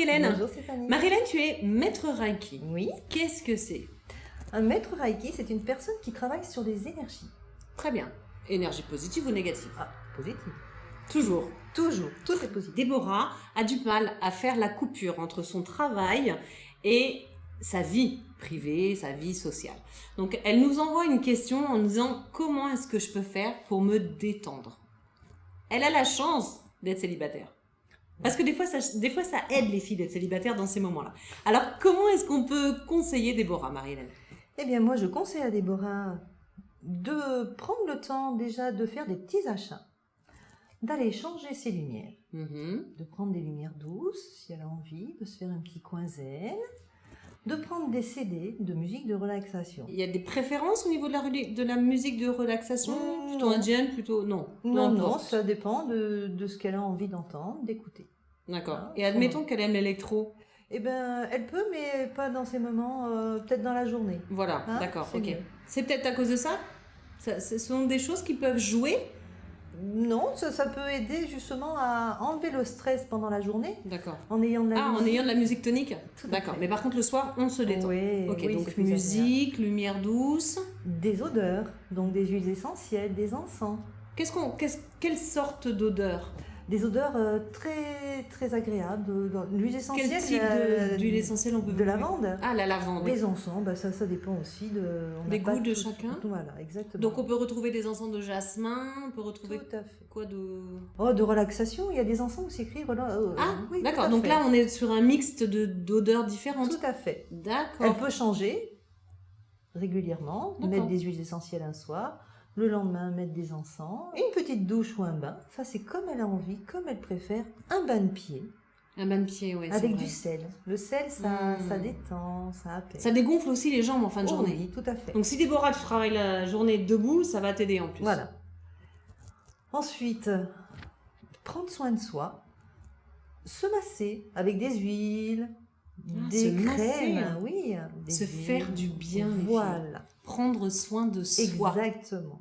Marie-Hélène. Bonjour Stéphanie. Marie-Hélène, tu es maître Reiki. Oui. Qu'est-ce que c'est? Un maître Reiki, c'est une personne qui travaille sur des énergies. Très bien. Énergie positive ou négative? Ah, positive. Toujours. Toujours, tout est positif. Déborah a du mal à faire la coupure entre son travail et sa vie privée, sa vie sociale. Donc, elle nous envoie une question en nous disant comment est-ce que je peux faire pour me détendre? Elle a la chance d'être célibataire. Parce que des fois, ça aide les filles d'être célibataires dans ces moments-là. Alors, comment est-ce qu'on peut conseiller Déborah, Marie-Hélène? Eh bien, moi, je conseille à Déborah de prendre le temps déjà de faire des petits achats, d'aller changer ses lumières, de prendre des lumières douces, si elle a envie, de se faire un petit coin zen, de prendre des CD de musique de relaxation. Il y a des préférences au niveau de la musique de relaxation? Plutôt non. indienne, plutôt... Non, Non, ça dépend de ce qu'elle a envie d'entendre, d'écouter. D'accord. Hein, Et admettons qu'elle aime l'électro. Eh bien, elle peut, mais pas dans ces moments, peut-être dans la journée. Voilà, Hein, d'accord, c'est ok. mieux. C'est peut-être à cause de ça? Ce sont des choses qui peuvent jouer? Non, ça peut aider justement à enlever le stress pendant la journée D'accord. en ayant de la musique. En ayant de la musique tonique? Tout à D'accord. fait. Mais par contre, le soir, on se détend. Oui, Ok, oui, donc c'est plus musique, lumière douce. des odeurs, donc des huiles essentielles, des encens. Quelle sorte d'odeur? Des odeurs très, très agréables. L'huile essentielle. Quel type d'huile essentielle on peut De lavande. Ah, la lavande, oui. Les encens, ça dépend aussi Des goûts de chacun. Voilà, exactement. Donc on peut retrouver des encens de jasmin, on peut retrouver Tout à fait. quoi de... Oh, de relaxation, il y a des encens où c'est écrit. Oui, d'accord. tout à Donc fait. là, on est sur un mixte d'odeurs différentes. Tout à fait. D'accord. Elle peut changer régulièrement, mettre des huiles essentielles un soir, le lendemain mettre des encens, une petite douche ou un bain. Ça, c'est comme elle a envie, comme elle préfère. Un bain de pied Un bain de pied, oui. avec du sel. Le sel, ça détend, ça apaise. Ça dégonfle aussi les jambes en fin de journée. Oui, tout à fait. Donc si Déborah, tu travailles la journée debout, ça va t'aider en plus. Voilà. Ensuite, prendre soin de soi, se masser avec des huiles, des se masser, crèmes, oui. Se faire du bien, les filles. Voilà. Prendre soin de soi. Exactement.